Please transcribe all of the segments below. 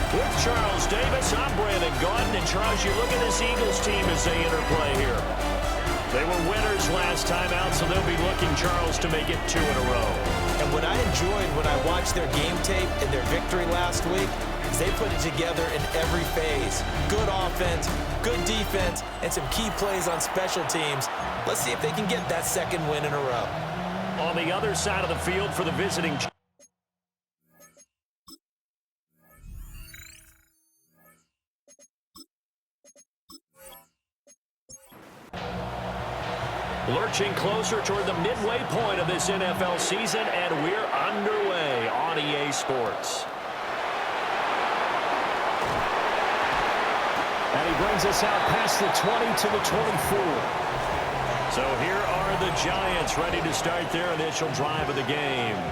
With Charles Davis, I'm Brandon Gaudin. And Charles, you look at this Eagles team as they interplay here. They were winners last time out, so they'll be looking, Charles, to make it 2 in a row. And what I enjoyed when I watched their game tape in their victory last week is they put it together in every phase. Good offense, good defense, and some key plays on special teams. Let's see if they can get that second win in a row. On the other side of the field for the visiting lurching closer toward the midway point of this NFL season, and we're underway on EA Sports. And he brings us out past the 20 to the 24. So here are the Giants ready to start their initial drive of the game.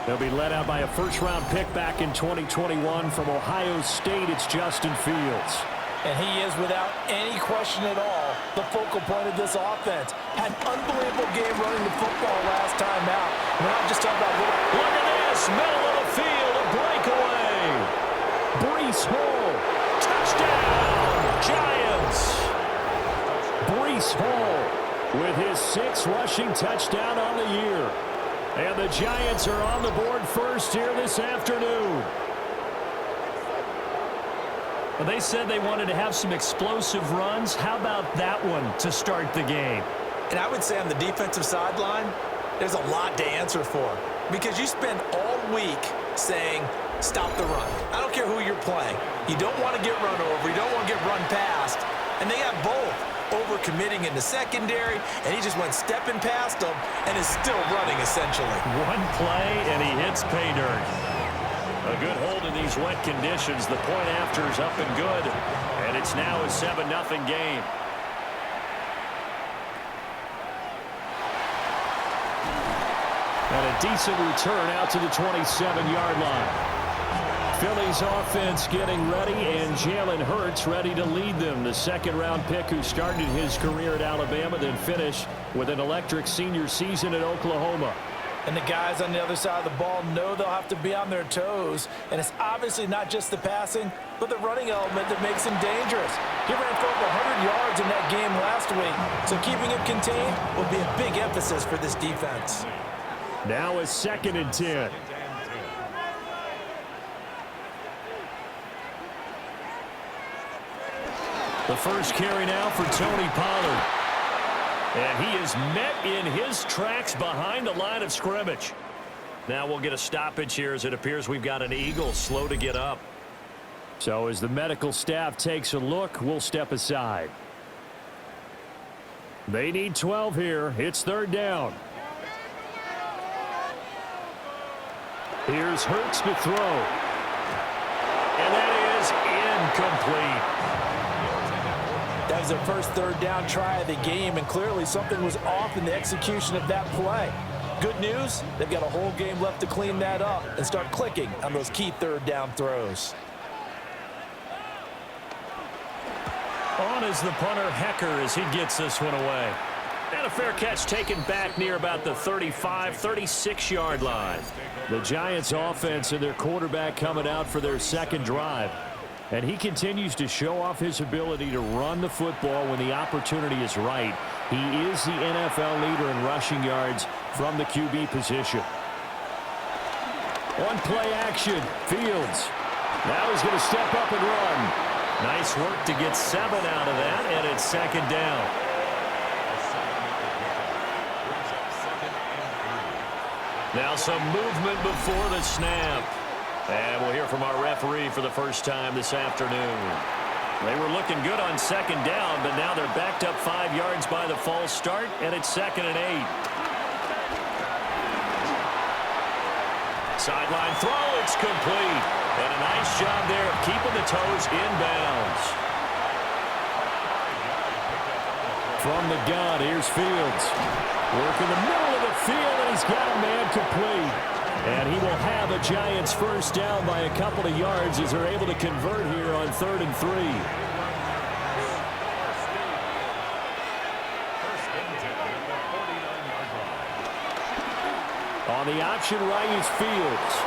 They'll be led out by a first-round pick back in 2021 from Ohio State. It's Justin Fields. And he is, without any question at all, the focal point of this offense. Had an unbelievable game running the football last time out. We're not just talking about little... Look at this, middle of the field, a breakaway. Breece Hall, touchdown, Giants. Breece Hall with his 6th rushing touchdown on the year. And the Giants are on the board first here this afternoon. Well, they said they wanted to have some explosive runs. How about that one to start the game? And I would say on the defensive sideline, there's a lot to answer for. Because you spend all week saying, stop the run. I don't care who you're playing. You don't want to get run over. You don't want to get run past. And they got both. Over-committing in the secondary, and he just went stepping past them and is still running, essentially. One play, and he hits pay dirt. A good hold in these wet conditions. The point after is up and good, and it's now a 7-0 game. And a decent return out to the 27-yard line. Philly's offense getting ready, and Jalen Hurts ready to lead them. The second-round pick who started his career at Alabama, then finished with an electric senior season at Oklahoma. And the guys on the other side of the ball know they'll have to be on their toes. And it's obviously not just the passing, but the running element that makes him dangerous. He ran for over 100 yards in that game last week, so keeping him contained will be a big emphasis for this defense. Now a 2nd and 10. The first carry now for Tony Pollard. And he is met in his tracks behind the line of scrimmage. Now we'll get a stoppage here as it appears we've got an Eagle slow to get up. So as the medical staff takes a look, we'll step aside. They need 12 here. It's 3rd down. Here's Hurts to throw. And that is incomplete. That was their first 3rd down try of the game, and clearly something was off in the execution of that play. Good news, they've got a whole game left to clean that up and start clicking on those key 3rd down throws. On is the punter, Hecker, as he gets this one away. And a fair catch taken back near about the 35, 36-yard line. The Giants' offense and their quarterback coming out for their 2nd drive. And he continues to show off his ability to run the football when the opportunity is right. He is the NFL leader in rushing yards from the QB position. On play action, Fields. Now he's going to step up and run. Nice work to get 7 out of that, and it's 2nd down. Now some movement before the snap. And we'll hear from our referee for the first time this afternoon. They were looking good on 2nd down, but now they're backed up 5 yards by the false start, and it's 2nd and 8. Sideline throw, it's complete. And a nice job there of keeping the toes inbounds. From the gun, here's Fields. Working the middle of the field, and he's got a man complete. And he will have a Giants first down by a couple of yards as they're able to convert here on 3rd and 3. On the option right is Fields.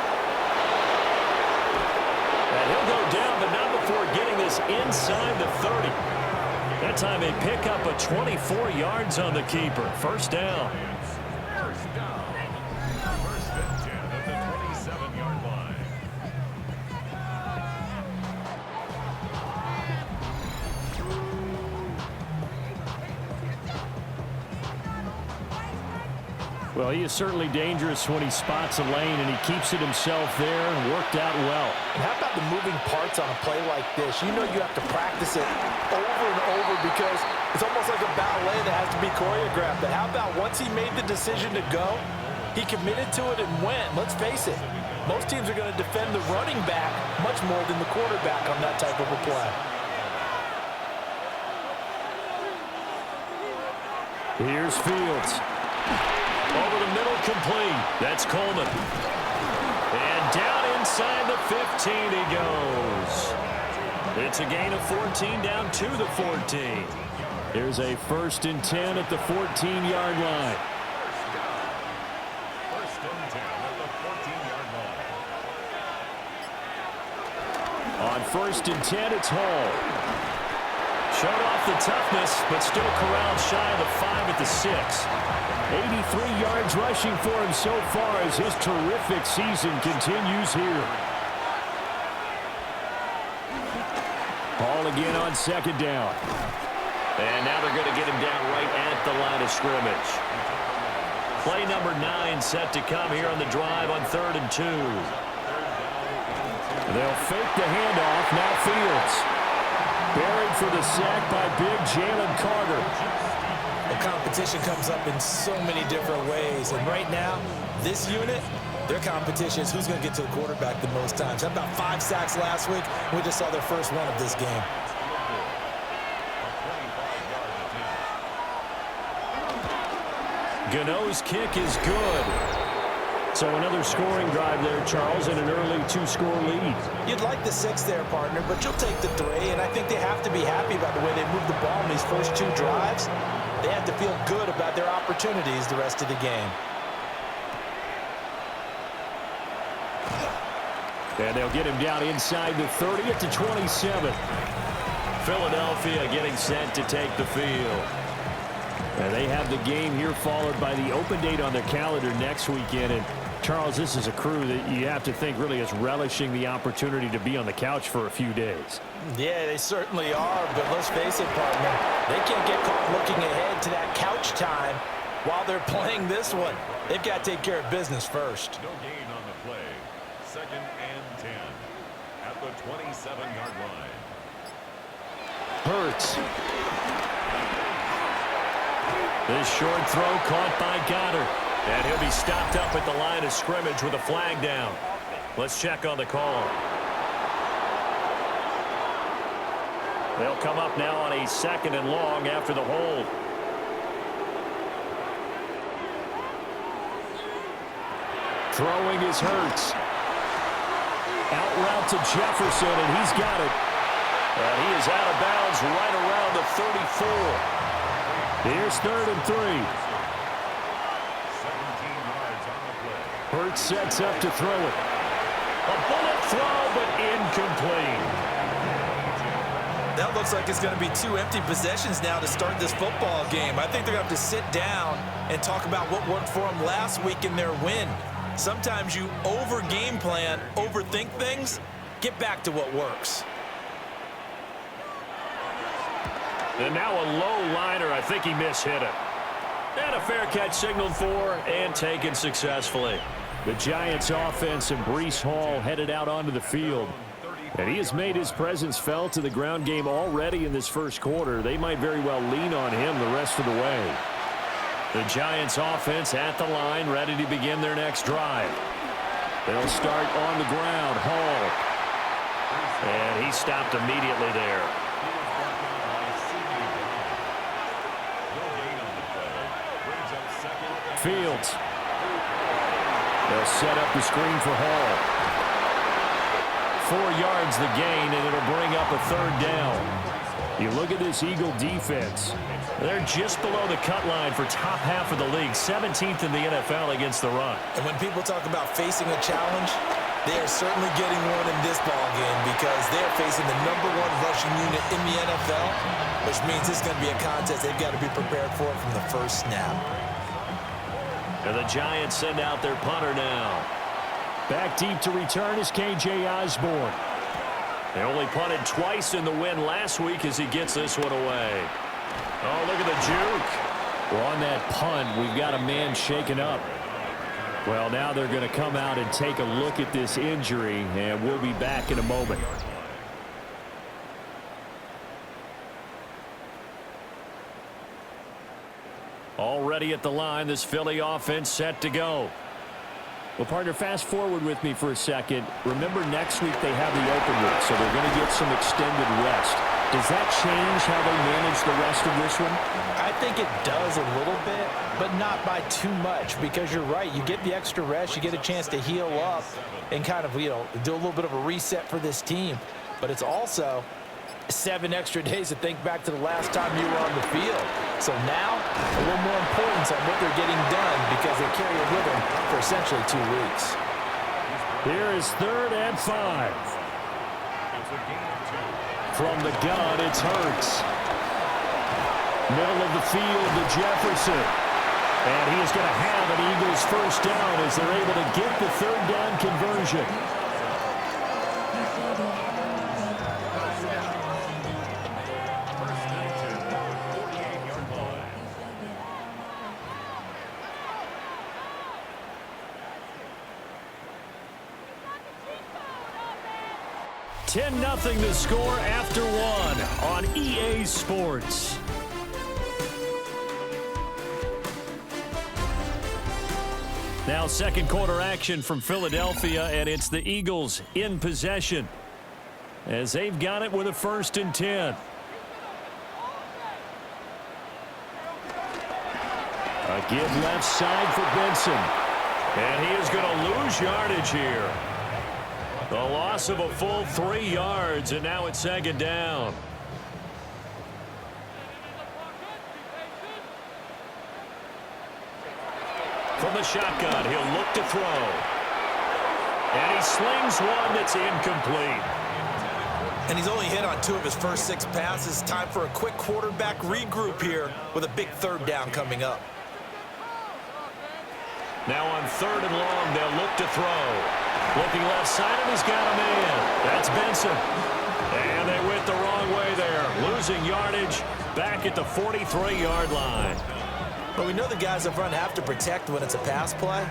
And he'll go down is inside the 30. That time they pick up a 24 yards on the keeper. First down. First and 10 at the 27-yard line. Well, he is certainly dangerous when he spots a lane, and he keeps it himself there and worked out well. And how about the moving parts on a play like this? You know you have to practice it over and over because it's almost like a ballet that has to be choreographed. But how about once he made the decision to go, he committed to it and went. Let's face it, most teams are going to defend the running back much more than the quarterback on that type of a play. Here's Fields. Over the middle, complete. That's Coleman. And down inside the 15 he goes. It's a gain of 14 down to the 14. There's a 1st and 10 at the 14-yard line. First and 10 at the 14-yard line. On 1st and 10, it's Hall. Showed off the toughness, but still corralled shy of the 5 at the 6. 83 yards rushing for him so far as his terrific season continues here. Hall again on 2nd down. And now they're going to get him down right at the line of scrimmage. Play number 9 set to come here on the drive on 3rd and 2. They'll fake the handoff. Now Fields. Buried for the sack by big Jalen Carter. The competition comes up in so many different ways. And right now, this unit, their competition is who's going to get to the quarterback the most times. How about 5 sacks last week? We just saw their first one of this game. Gano's kick is good. So another scoring drive there, Charles, and an early 2-score lead. You'd like the 6 there, partner, but you'll take the 3, and I think they have to be happy about the way they moved the ball in these first 2 drives. They have to feel good about their opportunities the rest of the game. And they'll get him down inside the 30 at the 27. Philadelphia getting set to take the field. And they have the game here followed by the open date on their calendar next weekend. And Charles, this is a crew that you have to think really is relishing the opportunity to be on the couch for a few days. Yeah, they certainly are, but let's face it, partner. They can't get caught looking ahead to that couch time while they're playing this one. They've got to take care of business first. No gain on the play. 2nd and 10 at the 27-yard line. Hurts. This short throw caught by Goddard. And he'll be stopped up at the line of scrimmage with a flag down. Let's check on the call. They'll come up now on a 2nd and long after the hold. Throwing is Hurts. Out route to Jefferson, and he's got it. And he is out of bounds right around the 34. Here's 3rd and 3. 17 yards on the play. Hurts sets up to throw it. A bullet throw, but incomplete. That looks like it's going to be 2 empty possessions now to start this football game. I think they're going to have to sit down and talk about what worked for them last week in their win. Sometimes you over-game plan, overthink things. Get back to what works. And now a low liner. I think he mishit it. And a fair catch signaled for and taken successfully. The Giants offense and Breece Hall headed out onto the field. And he has made his presence felt to the ground game already in this first quarter. They might very well lean on him the rest of the way. The Giants offense at the line, ready to begin their next drive. They'll start on the ground. Hall. And he stopped immediately there. Fields. They'll set up the screen for Hall. 4 yards the gain, and it'll bring up a 3rd down. You look at this Eagle defense. They're just below the cut line for top half of the league, 17th in the NFL against the run. And when people talk about facing a challenge, they are certainly getting one in this ball game because they're facing the #1 rushing unit in the NFL, which means this is going to be a contest they've got to be prepared for from the first snap. And the Giants send out their punter now. Back deep to return is K.J. Osborne. They only punted twice in the win last week as he gets this one away. Oh, look at the juke. Well, on that punt, we've got a man shaken up. Well, now they're going to come out and take a look at this injury, and we'll be back in a moment. Already at the line, this Philly offense set to go. Well, partner, fast forward with me for a second. Remember, next week they have the open week, so they're going to get some extended rest. Does that change how they manage the rest of this one? I think it does a little bit, but not by too much, because you're right. You get the extra rest, you get a chance to heal up and kind of, do a little bit of a reset for this team. But it's also 7 extra days to think back to the last time you were on the field. So now, a little more importance on what they're getting done because they carry it with them for essentially 2 weeks. Here is 3rd and 5. From the gun, it's Hurts. Middle of the field to Jefferson. And he is going to have an Eagles first down as they're able to get the 3rd down conversion. Nothing to score after 1 on EA Sports. Now second quarter action from Philadelphia, and it's the Eagles in possession as they've got it with a 1st and 10. A give left side for Benson. And he is going to lose yardage here. The loss of a full 3 yards, and now it's 2nd down. From the shotgun, he'll look to throw. And he slings one that's incomplete. And he's only hit on 2 of his first 6 passes. Time for a quick quarterback regroup here with a big 3rd down coming up. Now on 3rd and long, they'll look to throw. Looking left side, and he's got a man. That's Benson. And they went the wrong way there. Losing yardage back at the 43-yard line. Well, we know the guys up front have to protect when it's a pass play,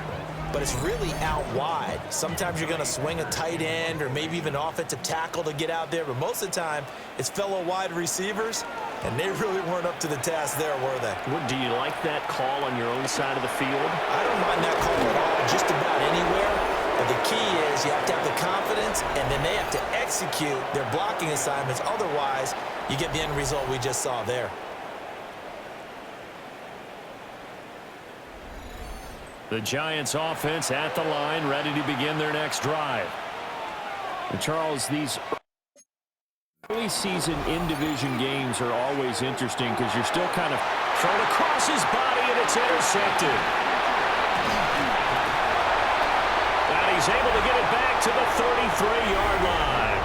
but it's really out wide. Sometimes you're going to swing a tight end or maybe even offensive tackle to get out there, but most of the time it's fellow wide receivers, and they really weren't up to the task there, were they? Do you like that call on your own side of the field? I don't mind that call at all, just about anywhere. But the key is you have to have the confidence, and then they have to execute their blocking assignments. Otherwise, you get the end result we just saw there. The Giants offense at the line, ready to begin their next drive. And Charles, these early season in-division games are always interesting because you're still kind of thrown across his body, and it's intercepted. He's able to get it back to the 33-yard line.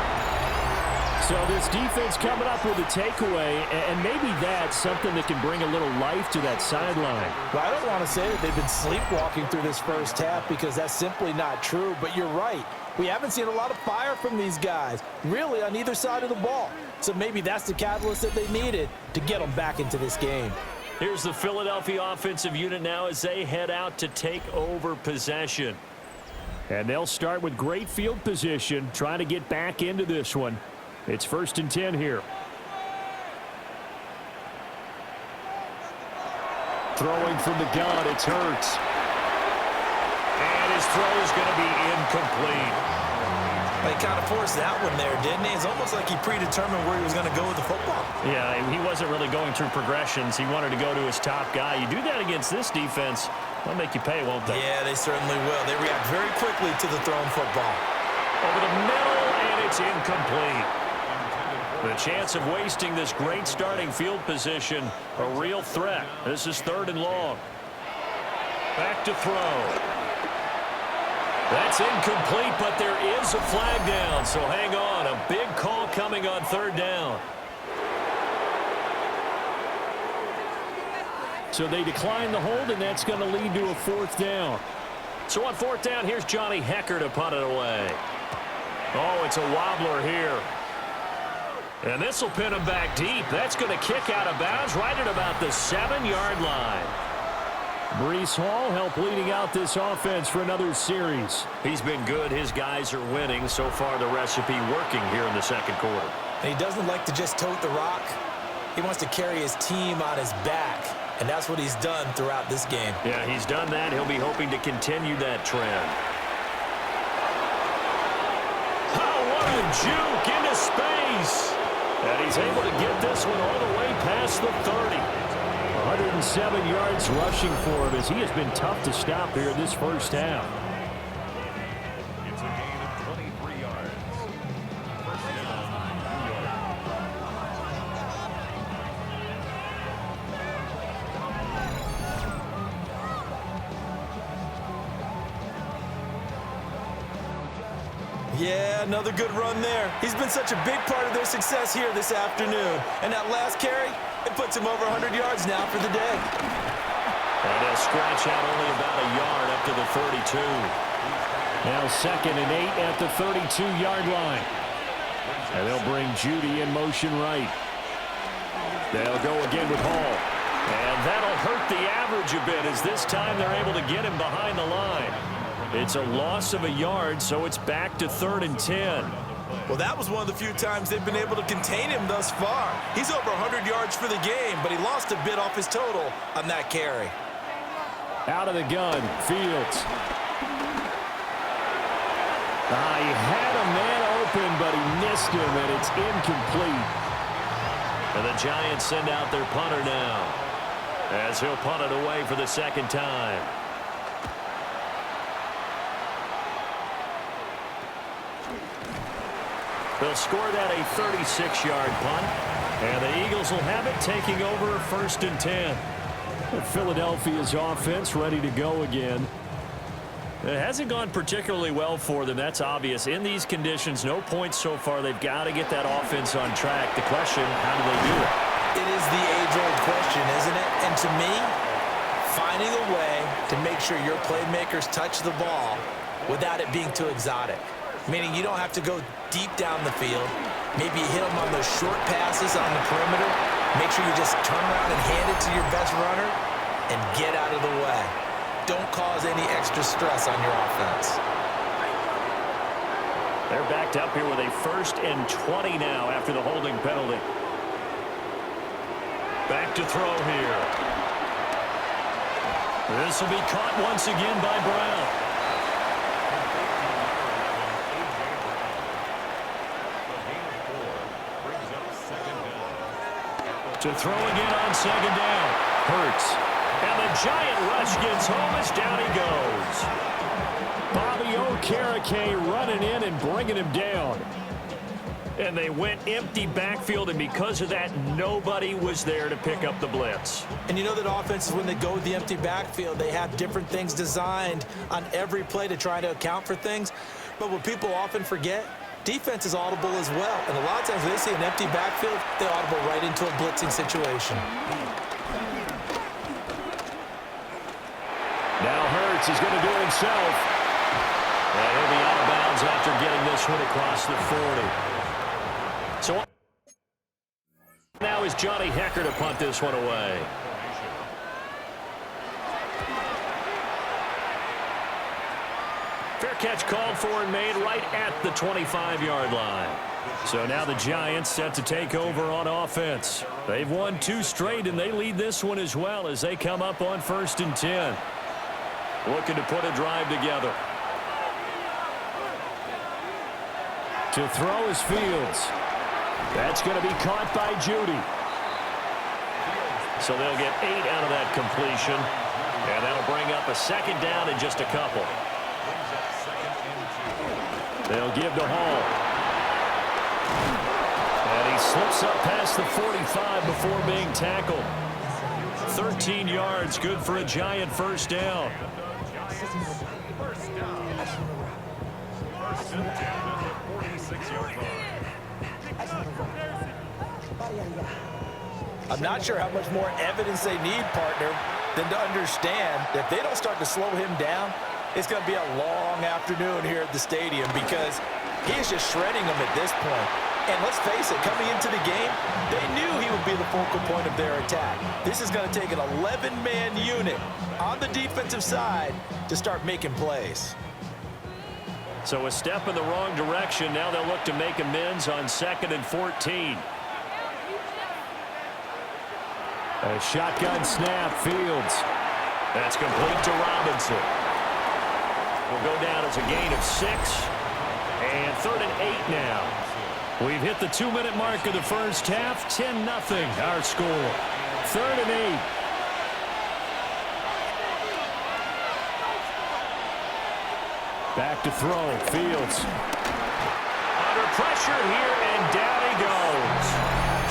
So this defense coming up with a takeaway, and maybe that's something that can bring a little life to that sideline. Well, I don't want to say that they've been sleepwalking through this first half because that's simply not true, but you're right. We haven't seen a lot of fire from these guys, really, on either side of the ball. So maybe that's the catalyst that they needed to get them back into this game. Here's the Philadelphia offensive unit now as they head out to take over possession. And they'll start with great field position, trying to get back into this one. It's 1st and 10 here. Throwing from the gun, it's Hurts. And his throw is going to be incomplete. He kind of forced that one there, didn't he? It's almost like he predetermined where he was going to go with the football. Yeah, he wasn't really going through progressions. He wanted to go to his top guy. You do that against this defense, they'll make you pay, won't they? Yeah, they certainly will. They react very quickly to the thrown football. Over the middle, and it's incomplete. The chance of wasting this great starting field position, a real threat. This is 3rd and long. Back to throw. That's incomplete, but there is a flag down, so hang on. A big call coming on third down. So they decline the hold, and that's going to lead to a fourth down. So on fourth down, here's Johnny Hecker to punt it away. Oh, it's a wobbler here. And this will pin him back deep. That's going to kick out of bounds right at about the 7-yard line. Breece Hall helped leading out this offense for another series. He's been good. His guys are winning. So far, the recipe working here in the second quarter. And he doesn't like to just tote the rock. He wants to carry his team on his back, and that's what he's done throughout this game. Yeah, he's done that. He'll be hoping to continue that trend. Oh, what a juke into space. And he's able to get this one all the way past the 30. 107 yards rushing for him as he has been tough to stop here in this first half. It's a gain of 23 yards. First down, New York. Yeah, another good run there. He's been such a big part of their success here this afternoon. And that last carry, it puts him over 100 yards now for the day. And he'll scratch out only about a yard up to the 32. Now 2nd and 8 at the 32-yard line. And they'll bring Judy in motion right. They'll go again with Hall. And that'll hurt the average a bit as this time they're able to get him behind the line. It's a loss of a yard, so it's back to 3rd and 10. Well, that was one of the few times they've been able to contain him thus far. He's over 100 yards for the game, but he lost a bit off his total on that carry. Out of the gun, Fields. He had a man open, but he missed him, and it's incomplete. And the Giants send out their punter now as he'll punt it away for the second time. They'll score that a 36-yard punt, and the Eagles will have it taking over 1st and 10. Philadelphia's offense ready to go again. It hasn't gone particularly well for them. That's obvious. In these conditions, no points so far. They've got to get that offense on track. The question, how do they do it? It is the age-old question, isn't it? And to me, finding a way to make sure your playmakers touch the ball without it being too exotic. Meaning you don't have to go deep down the field. Maybe you hit them on those short passes on the perimeter. Make sure you just turn around and hand it to your best runner and get out of the way. Don't cause any extra stress on your offense. They're backed up here with a 1st and 20 now after the holding penalty. Back to throw here. This will be caught once again by Brown. To throw again on 2nd down. Hurts. And the giant rush gets home as down he goes. Bobby Okereke running in and bringing him down. And they went empty backfield, and because of that, nobody was there to pick up the blitz. And you know that offenses, when they go with the empty backfield, they have different things designed on every play to try to account for things. But what people often forget, defense is audible as well. And a lot of times when they see an empty backfield, they audible right into a blitzing situation. Now Hurts is going to do it himself. And he'll be out of bounds after getting this one across the 40. So now is Johnny Hecker to punt this one away. Fair catch called for and made right at the 25-yard line. So now the Giants set to take over on offense. They've won 2 straight, and they lead this one as well as they come up on 1st and 10. Looking to put a drive together. To throw is Fields. That's going to be caught by Judy. So they'll get 8 out of that completion. And that'll bring up a 2nd down in just a couple. They'll give to Hall. And he slips up past the 45 before being tackled. 13 yards, good for a Giant 1st down. 6-yard line. I'm not sure how much more evidence they need, partner, than to understand that if they don't start to slow him down, it's going to be a long afternoon here at the stadium because he is just shredding them at this point. And let's face it, coming into the game, they knew he would be the focal point of their attack. This is going to take an 11-man unit on the defensive side to start making plays. So a step in the wrong direction. Now they'll look to make amends on 2nd and 14. A shotgun snap, Fields. That's complete to Robinson. Will go down as a gain of 6. And 3rd and 8 now. We've hit the 2-minute mark of the first half. 10-0 our score. 3rd and 8. Back to throw. Fields. Under pressure here, and down he goes.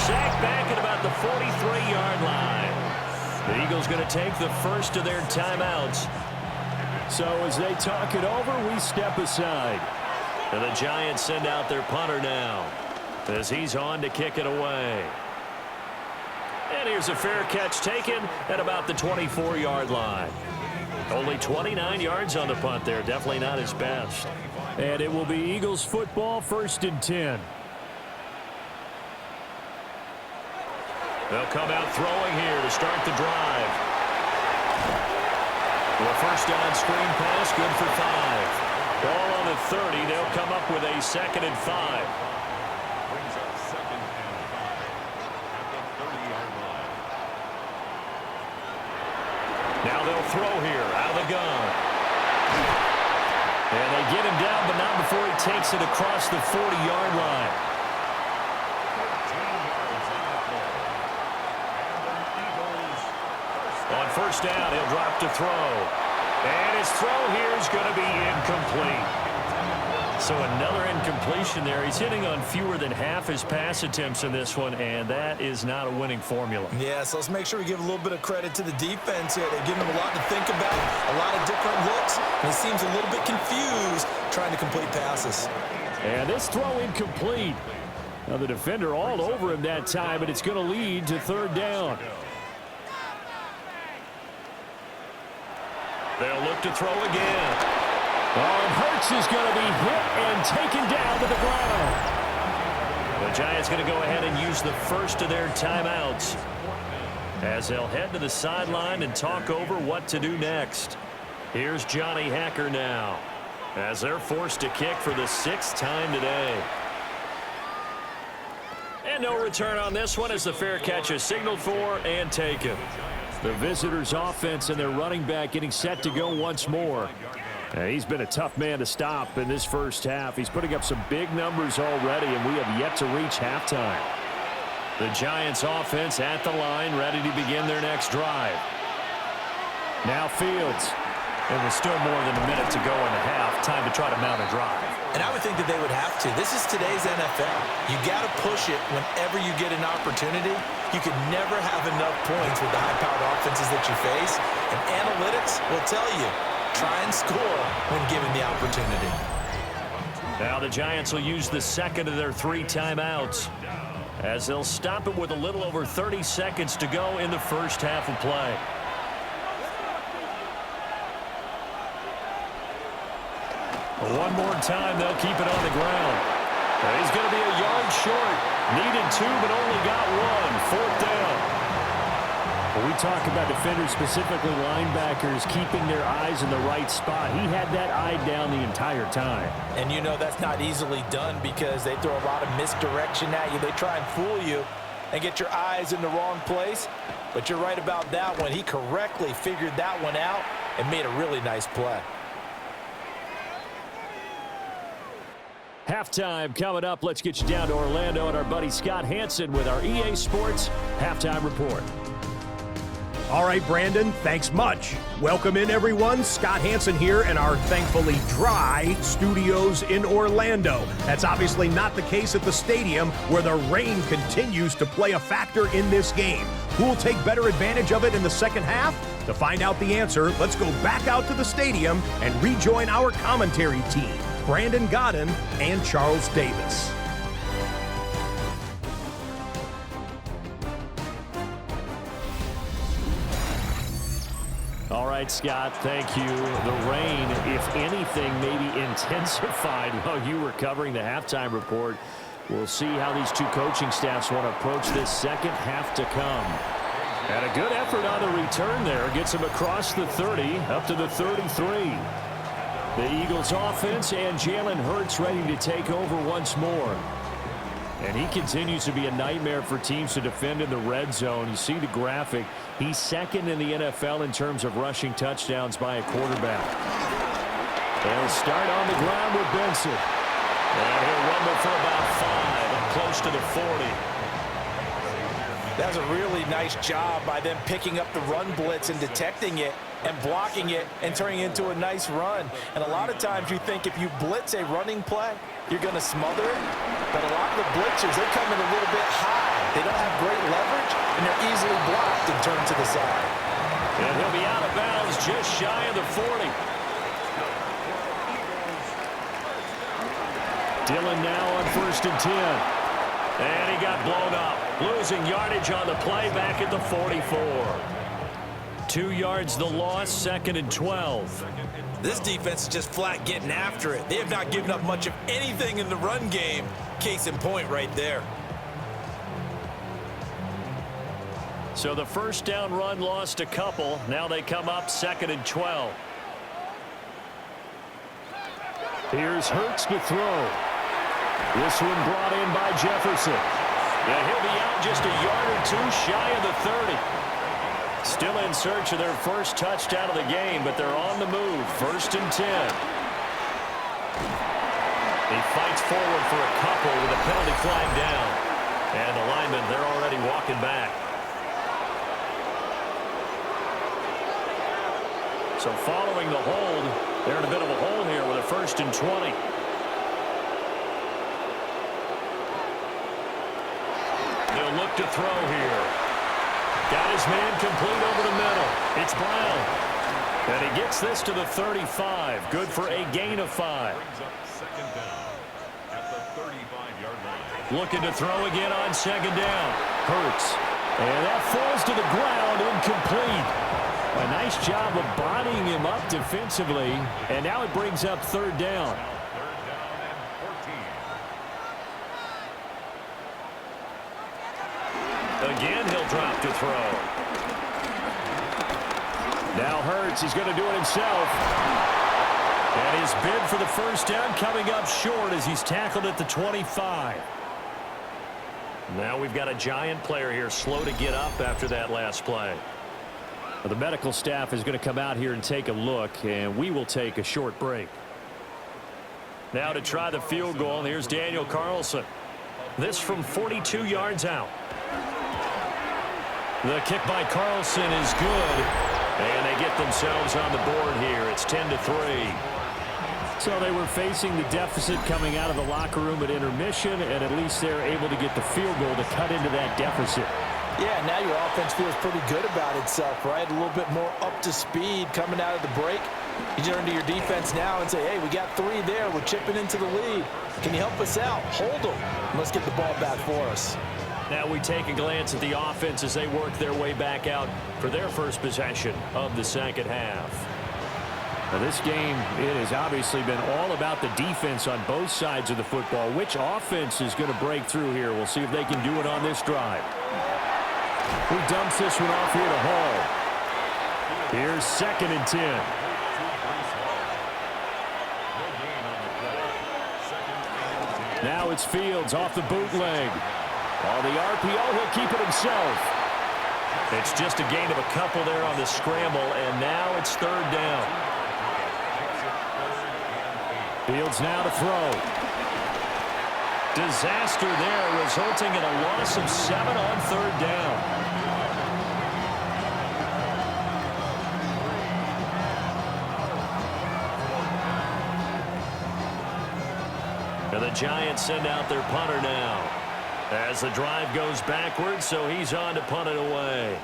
Sacked back at about the 43-yard line. The Eagles going to take the first of their timeouts. So as they talk it over, we step aside. And the Giants send out their punter now as he's on to kick it away. And here's a fair catch taken at about the 24-yard line. Only 29 yards on the punt there. Definitely not his best. And it will be Eagles football, 1st and 10. They'll come out throwing here to start the drive. The first down screen pass, good for 5. Ball on the 30. They'll come up with a 2nd and 5. Brings up 2nd and 5 at the 30-yard line. Now they'll throw here out of the gun. And they get him down, but not before he takes it across the 40-yard line. 14 yards on the play. And the Eagles On first down, he'll drop to throw. And his throw here is going to be incomplete. So another incompletion there. He's hitting on fewer than half his pass attempts in this one, and that is not a winning formula. Yeah, so let's make sure we give a little bit of credit to the defense here. They've given him a lot to think about, a lot of different looks, and he seems a little bit confused trying to complete passes. And this throw incomplete. Now the defender all over him that time, but it's going to lead to 3rd down. They'll look to throw again. Oh, and Hurts is going to be hit and taken down to the ground. The Giants going to go ahead and use the first of their timeouts as they'll head to the sideline and talk over what to do next. Here's Johnny Hekker now as they're forced to kick for the 6th time today. And no return on this one as the fair catch is signaled for and taken. The visitors' offense and their running back getting set to go once more. He's been a tough man to stop in this first half. He's putting up some big numbers already, and we have yet to reach halftime. The Giants' offense at the line, ready to begin their next drive. Now Fields. And with still more than a minute to go in the half, time to try to mount a drive. And I would think that they would have to. This is today's NFL. You got to push it whenever you get an opportunity. You can never have enough points with the high-powered offenses that you face. And analytics will tell you, try and score when given the opportunity. Now the Giants will use the 2nd of their 3 timeouts as they'll stop it with a little over 30 seconds to go in the first half of play. One more time, they'll keep it on the ground. He's going to be a yard short. Needed 2, but only got 1. 4th down. When we talk about defenders, specifically linebackers, keeping their eyes in the right spot, he had that eye down the entire time. And you know that's not easily done because they throw a lot of misdirection at you. They try and fool you and get your eyes in the wrong place. But you're right about that one. He correctly figured that one out and made a really nice play. Halftime coming up. Let's get you down to Orlando and our buddy Scott Hansen with our EA Sports Halftime Report. All right, Brandon, thanks much. Welcome in, everyone. Scott Hansen here in our thankfully dry studios in Orlando. That's obviously not the case at the stadium, where the rain continues to play a factor in this game. Who will take better advantage of it in the second half? To find out the answer, let's go back out to the stadium and rejoin our commentary team. Brandon Godden, and Charles Davis. All right, Scott, thank you. The rain, if anything, maybe intensified while you were covering the halftime report. We'll see how these two coaching staffs want to approach this second half to come. And a good effort on the return there. Gets him across the 30, up to the 33. The Eagles offense and Jalen Hurts ready to take over once more. And he continues to be a nightmare for teams to defend in the red zone. You see the graphic. He's second in the NFL in terms of rushing touchdowns by a quarterback. They'll start on the ground with Benson. And he'll rumble for about 5 and close to the 40. That was a really nice job by them picking up the run blitz and detecting it and blocking it and turning it into a nice run. And a lot of times you think if you blitz a running play, you're going to smother it. But a lot of the blitzers, they come in a little bit high. They don't have great leverage, and they're easily blocked and turned to the side. And he'll be out of bounds just shy of the 40. Dillon now on 1st and 10. And he got blown up. Losing yardage on the play back at the 44. 2 yards the loss, 2nd and 12. This defense is just flat getting after it. They have not given up much of anything in the run game. Case in point right there. So the first down run lost a couple. Now they come up 2nd and 12. Here's Hurts to throw. This one brought in by Jefferson. And he'll be out just a yard or 2 shy of the 30. Still in search of their first touchdown of the game, but they're on the move. 1st and 10. He fights forward for a couple with a penalty flag down. And the linemen, they're already walking back. So following the hold, they're in a bit of a hole here with a 1st and 20. They'll look to throw here. Got his man complete over the middle. It's Brown. And he gets this to the 35. Good for a gain of 5. Brings up 2nd down at the 35-yard line. Looking to throw again on 2nd down. Hurts. And that falls to the ground, incomplete. A nice job of bodying him up defensively. And now it brings up 3rd down. 3rd down and 14. Again, he'll drop to throw. Now Hurts, he's going to do it himself. And his bid for the first down coming up short as he's tackled at the 25. Now we've got a Giant player here slow to get up after that last play. The medical staff is going to come out here and take a look, and we will take a short break. Now to try the field goal, here's Daniel Carlson. This from 42 yards out. The kick by Carlson is good, and they get themselves on the board here. It's 10-3. So they were facing the deficit coming out of the locker room at intermission, and at least they're able to get the field goal to cut into that deficit. Yeah, now your offense feels pretty good about itself, right? A little bit more up to speed coming out of the break. You turn to your defense now and say, hey, we got 3 there. We're chipping into the lead. Can you help us out? Hold them. Let's get the ball back for us. Now we take a glance at the offense as they work their way back out for their first possession of the second half. Now this game, it has obviously been all about the defense on both sides of the football. Which offense is going to break through here? We'll see if they can do it on this drive. Who dumps this one off here to Hall? Here's 2nd and 10. Now it's Fields off the bootleg. On the RPO, he'll keep it himself. It's just a gain of a couple there on the scramble, and now it's 3rd down. Fields now to throw. Disaster there, resulting in a loss of 7 on 3rd down. And the Giants send out their punter now as the drive goes backwards, so he's on to punt it away.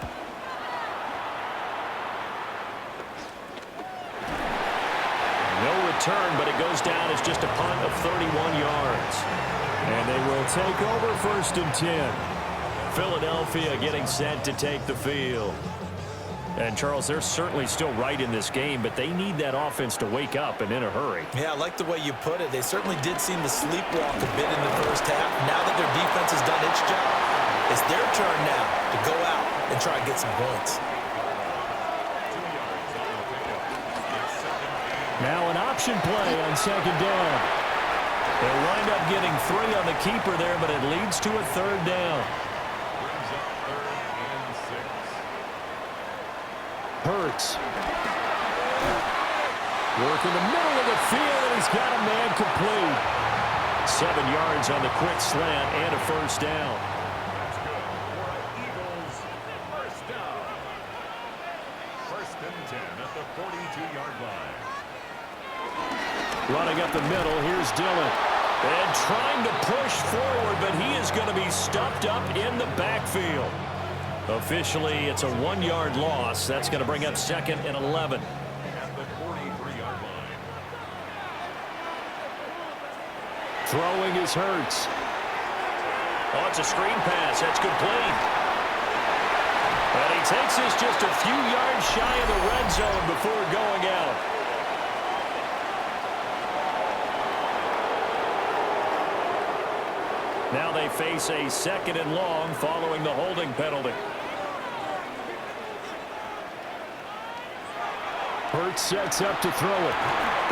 No return, but it goes down as just a punt of 31 yards. And they will take over 1st and 10. Philadelphia getting set to take the field. And, Charles, they're certainly still right in this game, but they need that offense to wake up and in a hurry. Yeah, I like the way you put it. They certainly did seem to sleepwalk a bit in the first half. Now that their defense has done its job, it's their turn now to go out and try and get some points. Now an option play on 2nd down. They'll wind up getting 3 on the keeper there, but it leads to a 3rd down. Hurts. Work in the middle of the field, and he's got a man complete. 7 yards on the quick slant and a 1st down. That's good. Eagles, 1st down. 1st and 10 at the 42-yard line. Running up the middle, here's Dillon. And trying to push forward, but he is going to be stuffed up in the backfield. Officially, it's a 1-yard loss. That's going to bring up 2nd and 11. At the 43-yard line. Throwing is Hurts. Oh, it's a screen pass. That's complete. And he takes this just a few yards shy of the red zone before going out. Now they face a 2nd and long following the holding penalty. Hurts sets up to throw it.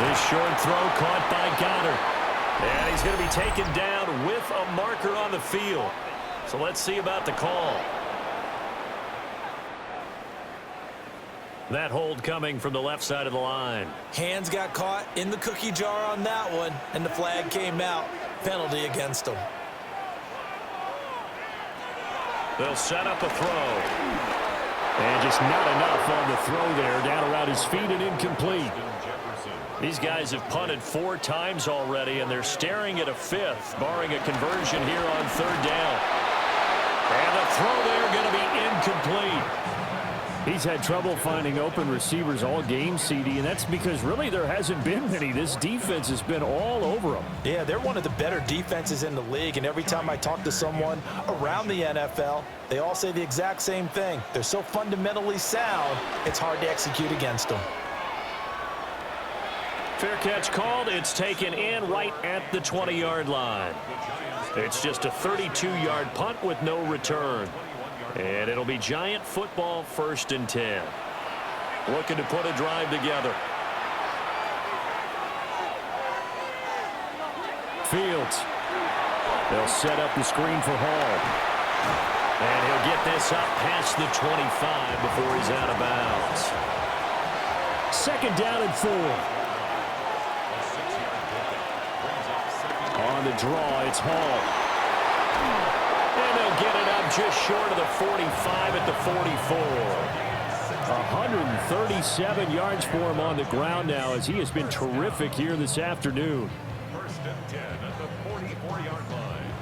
This short throw caught by Goddard. And he's going to be taken down with a marker on the field. So let's see about the call. That hold coming from the left side of the line. Hands got caught in the cookie jar on that one, and the flag came out. Penalty against them. They'll set up a throw. And just not enough on the throw there. Down around his feet and incomplete. These guys have punted 4 times already, and they're staring at a 5th, barring a conversion here on 3rd down. And the throw there going to be incomplete. He's had trouble finding open receivers all game, CD, and that's because really there hasn't been many. This defense has been all over them. Yeah, they're one of the better defenses in the league, and every time I talk to someone around the NFL, they all say the exact same thing. They're so fundamentally sound, it's hard to execute against them. Fair catch called. It's taken in right at the 20-yard line. It's just a 32-yard punt with no return. And it'll be Giant football 1st and 10. Looking to put a drive together. Fields. They'll set up the screen for Hall. And he'll get this up past the 25 before he's out of bounds. 2nd down and 4. On the draw, it's Hall. And they'll get it up just short of the 45 at the 44. 137 yards for him on the ground now as he has been terrific here this afternoon. 1st and 10 at the 44-yard line.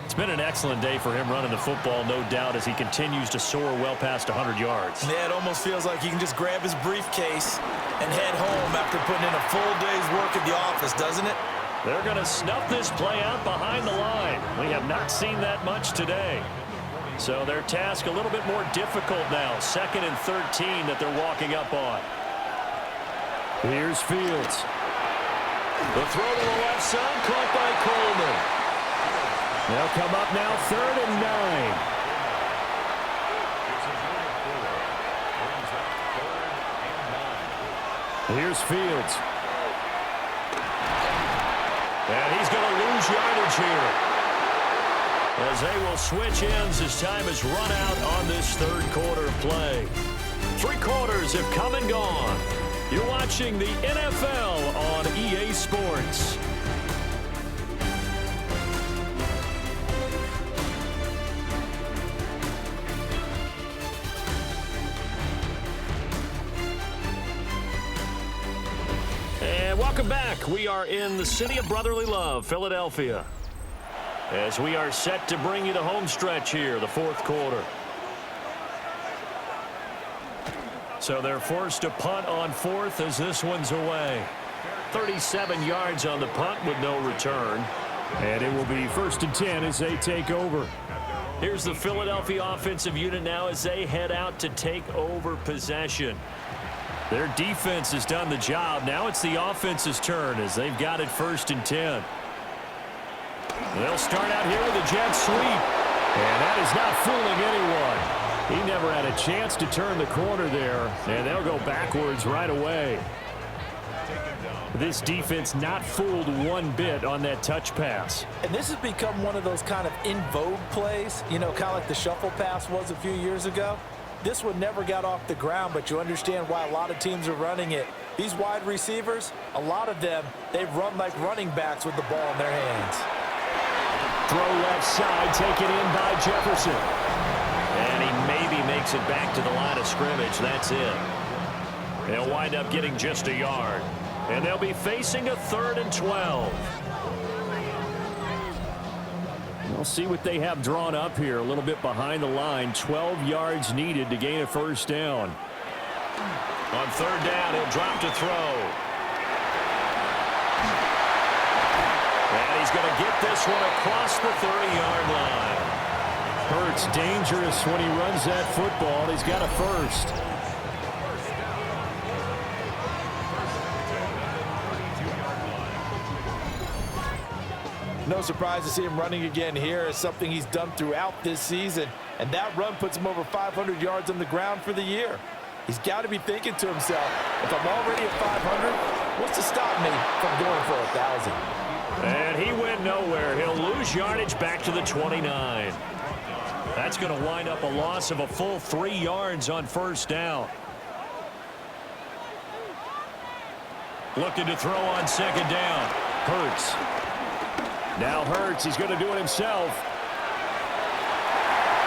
It's been an excellent day for him running the football, no doubt, as he continues to soar well past 100 yards. Yeah, it almost feels like he can just grab his briefcase and head home after putting in a full day's work at the office, doesn't it? They're going to snuff this play out behind the line. We have not seen that much today. So their task a little bit more difficult now. 2nd and 13 that they're walking up on. Here's Fields. The throw to the left side, caught by Coleman. They'll come up now 3rd and 9. Here's Fields. And he's going to lose yardage here, as they will switch ends as time has run out on this 3rd quarter of play. 3 quarters have come and gone. You're watching the NFL on EA Sports. And welcome back. We are in the city of brotherly love, Philadelphia, as we are set to bring you the home stretch here, the 4th quarter. So they're forced to punt on fourth as this one's away. 37 yards on the punt with no return. And it will be 1st and 10 as they take over. Here's the Philadelphia offensive unit now as they head out to take over possession. Their defense has done the job. Now it's the offense's turn as they've got it 1st and 10. They'll start out here with a jet sweep. And that is not fooling anyone. He never had a chance to turn the corner there, and they'll go backwards right away. This defense not fooled one bit on that touch pass. And this has become one of those kind of in vogue plays, you know, kind of like the shuffle pass was a few years ago. This one never got off the ground, but you understand why a lot of teams are running it. These wide receivers, a lot of them, they run like running backs with the ball in their hands. Throw left side, taken in by Jefferson. And he maybe makes it back to the line of scrimmage. That's it. They'll wind up getting just a yard. And they'll be facing a 3rd and 12. We'll see what they have drawn up here. A little bit behind the line. 12 yards needed to gain a 1st down. On 3rd down, he'll drop to throw. And he's going to get this one across the 30-yard line. Hurts dangerous when he runs that football. He's got a 1st. No surprise to see him running again here. It's something he's done throughout this season. And that run puts him over 500 yards on the ground for the year. He's got to be thinking to himself, if I'm already at 500, what's to stop me from going for 1,000? And he went nowhere. He'll lose yardage back to the 29. That's going to wind up a loss of a full 3 yards on 1st down. Looking to throw on 2nd down. Hurts. Now Hurts, he's going to do it himself.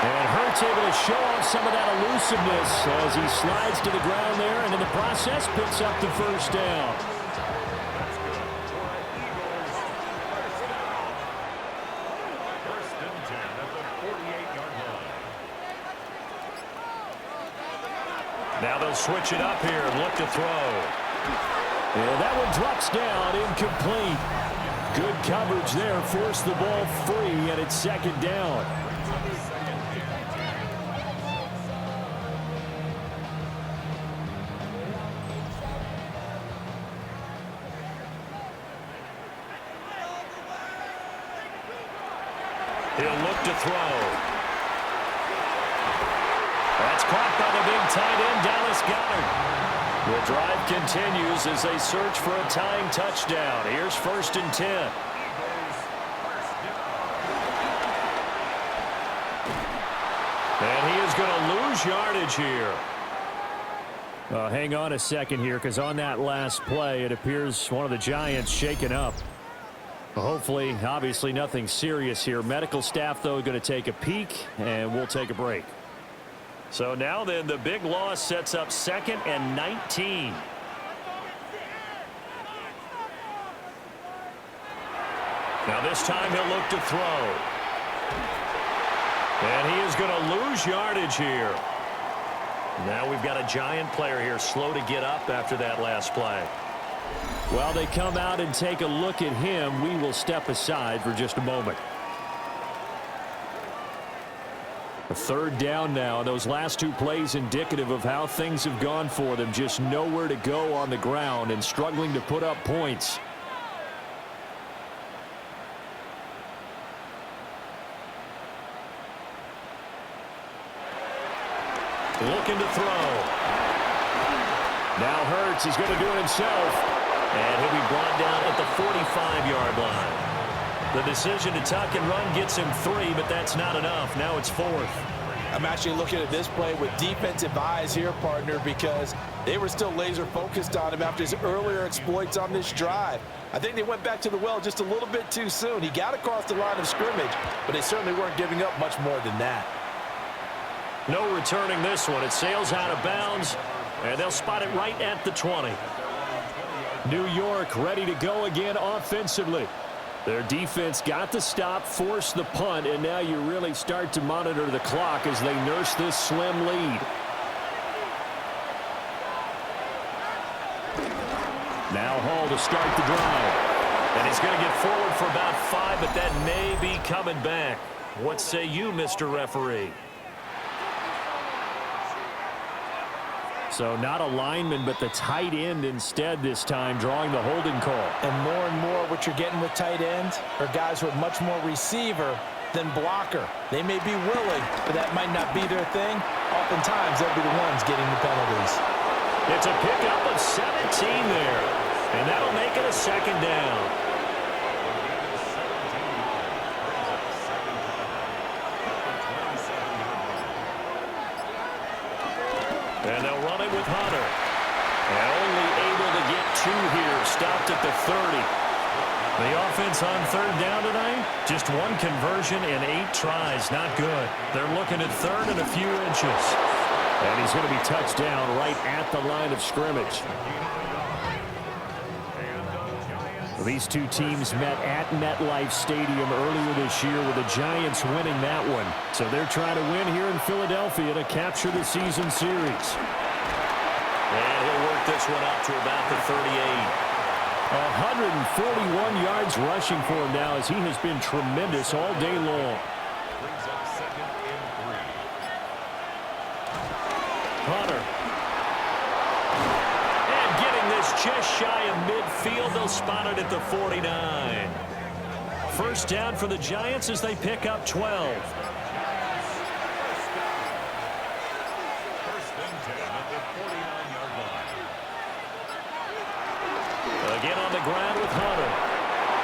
And Hurts able to show off some of that elusiveness as he slides to the ground there, and in the process picks up the 1st down. Now they'll switch it up here and look to throw. And that one drops down, incomplete. Good coverage there, forced the ball free, and it's 2nd down. He'll look to throw. That's caught by the big tight end, Dallas Goedert. The drive continues as they search for a tying touchdown. Here's 1st and 10. And he is going to lose yardage here. Hang on a second here, because on that last play, it appears one of the Giants shaken up. Hopefully, obviously, nothing serious here. Medical staff, though, going to take a peek, and we'll take a break. So now then, the big loss sets up 2nd and 19. Now this time he'll look to throw. And he is going to lose yardage here. Now we've got a Giant player here slow to get up after that last play. While they come out and take a look at him, we will step aside for just a moment. A 3rd down now. Those last 2 plays indicative of how things have gone for them. Just nowhere to go on the ground and struggling to put up points. Looking to throw. Now Hurts, he's going to do it himself. And he'll be brought down at the 45-yard line. The decision to tuck and run gets him 3, but that's not enough. Now it's 4th. I'm actually looking at this play with defensive eyes here, partner, because they were still laser focused on him after his earlier exploits on this drive. I think they went back to the well just a little bit too soon. He got across the line of scrimmage, but they certainly weren't giving up much more than that. No returning this one. It sails out of bounds, and they'll spot it right at the 20. New York ready to go again offensively. Their defense got the stop, forced the punt, and now you really start to monitor the clock as they nurse this slim lead. to start the drive. And he's going to get forward for about 5, but that may be coming back. What say you, Mr. Referee? So not a lineman, but the tight end instead this time, drawing the holding call. And more what you're getting with tight ends are guys with much more receiver than blocker. They may be willing, but that might not be their thing. Oftentimes, they'll be the ones getting the penalties. It's a pickup of 17 there, and that'll make it a second down. And they'll run it with Hunter. And only able to get 2 here, stopped at the 30. The offense on third down tonight, just 1 conversion in 8 tries. Not good. They're looking at third and a few inches. And he's going to be touched down right at the line of scrimmage. These two teams met at MetLife Stadium earlier this year with the Giants winning that one. So they're trying to win here in Philadelphia to capture the season series. And he'll work this one up to about the 38. 141 yards rushing for him now as he has been tremendous all day long. Brings up 2nd and 3. Hunter. And getting this just shy of midfield. They'll spot it at the 49. First down for the Giants as they pick up 12. First and 10 at the 49-yard line. Again on the ground with Hunter.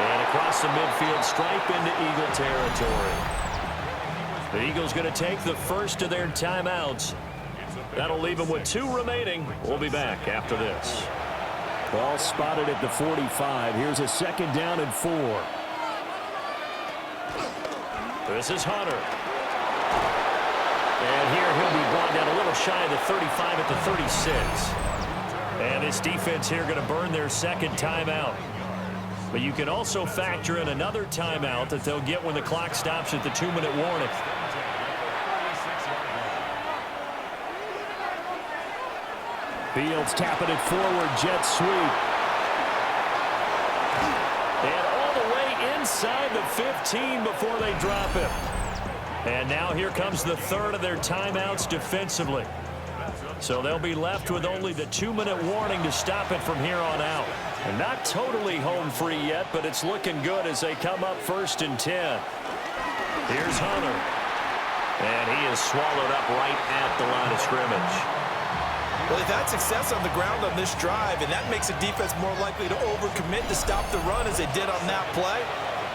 And across the midfield stripe into Eagle territory. The Eagles going to take the first of their timeouts. That'll leave them with 2 remaining. We'll be back after this. Ball spotted at the 45. Here's a second down and 4. This is Hunter. And here he'll be brought down a little shy of the 35 at the 36. And this defense here going to burn their second timeout. But you can also factor in another timeout that they'll get when the clock stops at the 2-minute warning. Fields tapping it forward, jet sweep. And all the way inside the 15 before they drop him. And now here comes the third of their timeouts defensively. So they'll be left with only the 2-minute warning to stop it from here on out. And not totally home free yet, but it's looking good as they come up 1st and 10. Here's Hunter. And he is swallowed up right at the line of scrimmage. Well, they've had success on the ground on this drive, and that makes the defense more likely to overcommit to stop the run as they did on that play.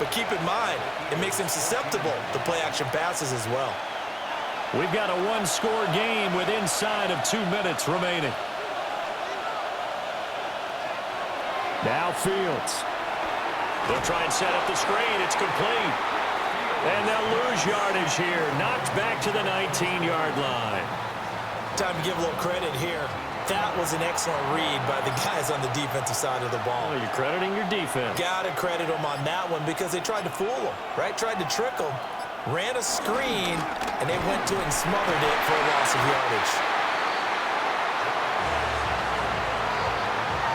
But keep in mind, it makes them susceptible to play-action passes as well. We've got a 1-score game with inside of 2 minutes remaining. Now Fields. They'll try and set up the screen. It's complete. And they'll lose yardage here. Knocked back to the 19-yard line. Time to give a little credit here. That was an excellent read by the guys on the defensive side of the ball. Oh, you're crediting your defense. Got to credit them on that one because they tried to fool them, right? Tried to trick them, ran a screen, and they went to it and smothered it for a loss of yardage.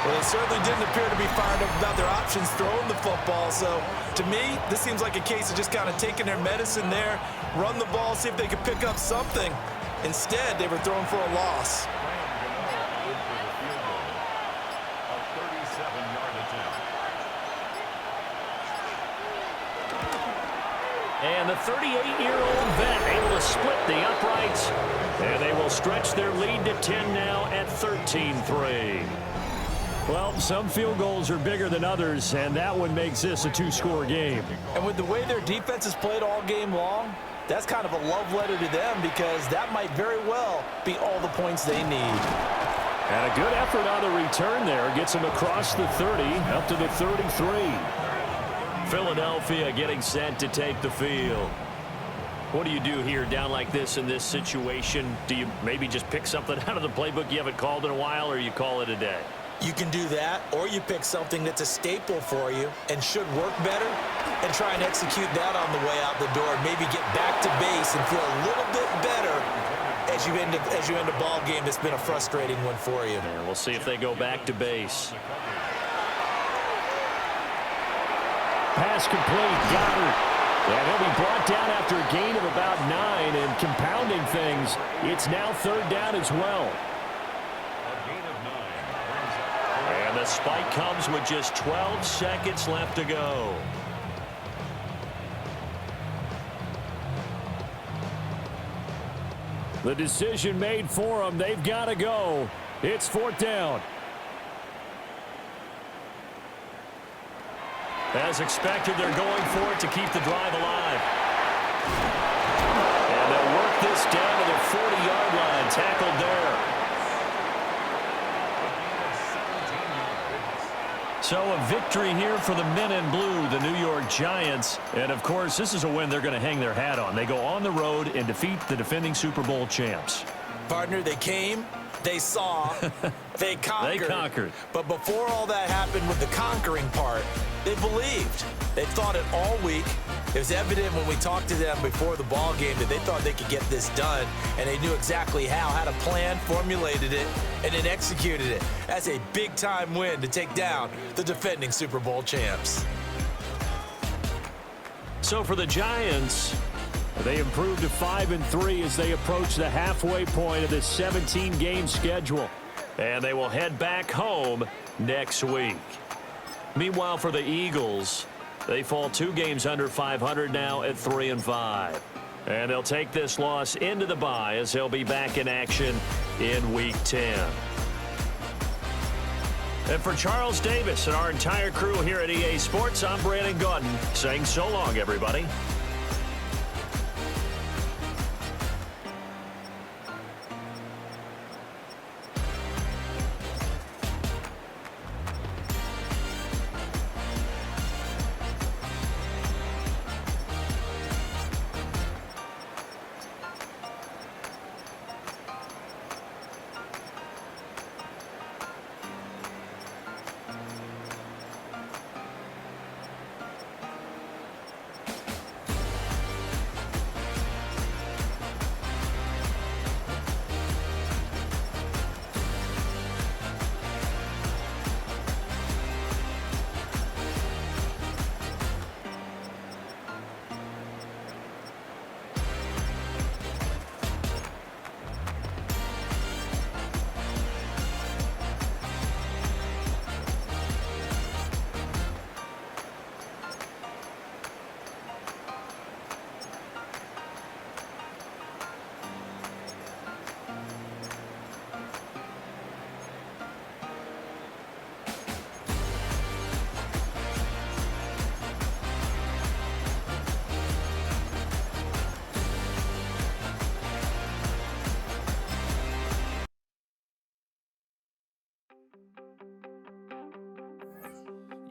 Well, they certainly didn't appear to be fired up about their options throwing the football. So, to me, this seems like a case of just kind of taking their medicine there, run the ball, see if they could pick up something. Instead, they were throwing for a loss. And the 38-year-old vet able to split the uprights. And they will stretch their lead to 10 now at 13-3. Well, some field goals are bigger than others, and that one makes this a 2-score game. And with the way their defense has played all game long, that's kind of a love letter to them because that might very well be all the points they need. And a good effort on the return there. Gets them across the 30, up to the 33. Philadelphia getting set to take the field. What do you do here down like this in this situation? Do you maybe just pick something out of the playbook you haven't called in a while, or you call it a day? You can do that, or you pick something that's a staple for you and should work better and try and execute that on the way out the door. Maybe get back to base and feel a little bit better as you end a ball game that's been a frustrating one for you. And we'll see if they go back to base. Pass complete. Goddard. And he'll be brought down after a gain of about 9, and compounding things, it's now third down as well. A gain of 9 brings up. And the spike comes with just 12 seconds left to go. The decision made for them. They've got to go. It's fourth down. As expected, they're going for it to keep the drive alive. And they'll work this down to the 40-yard line. Tackled there. So a victory here for the men in blue, the New York Giants. And, of course, this is a win they're going to hang their hat on. They go on the road and defeat the defending Super Bowl champs. Partner, they came, they saw, they conquered. They conquered. But before all that happened with the conquering part, they believed. They thought it all week. It was evident when we talked to them before the ball game that they thought they could get this done, and they knew exactly how, had a plan, formulated it, and then executed it. That's a big-time win to take down the defending Super Bowl champs. So for the Giants, they improved to 5-3 as they approach the halfway point of this 17-game schedule. And they will head back home next week. Meanwhile, for the Eagles, they fall 2 games under 500 now at 3-5. And they'll take this loss into the bye as they'll be back in action in Week 10. And for Charles Davis and our entire crew here at EA Sports, I'm Brandon Gaudin saying so long, everybody.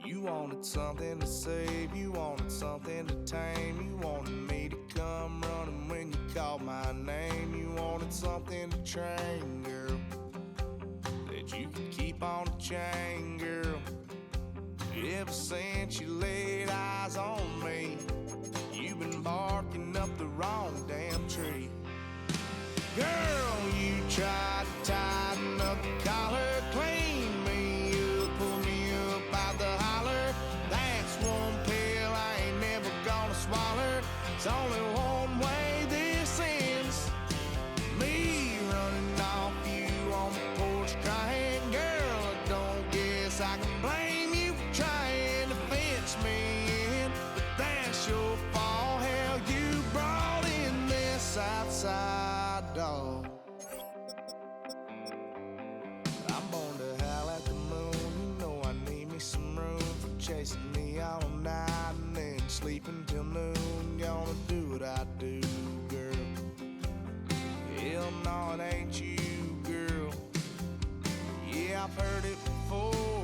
You wanted something to save, you wanted something to tame. You wanted me to come running when you called my name. You wanted something to train, girl, that you could keep on the chain, girl. Ever since you laid eyes on me, you've been barking up the wrong damn tree. Girl, you tried to tighten up the collar, clean me up, pull me up out the holler. That's one pill I ain't never gonna swallow. It's only one way this ends. Me running off you on the porch crying. Girl, I don't guess I can blame you for trying to fence me in, but that's your fault. Hell, you brought in this outside dog. I'm born to howl at the moon. You know I need me some room for chasing me all night and then sleeping till noon. Gonna do what I do, girl. Hell no, it ain't you, girl. Yeah, I've heard it before.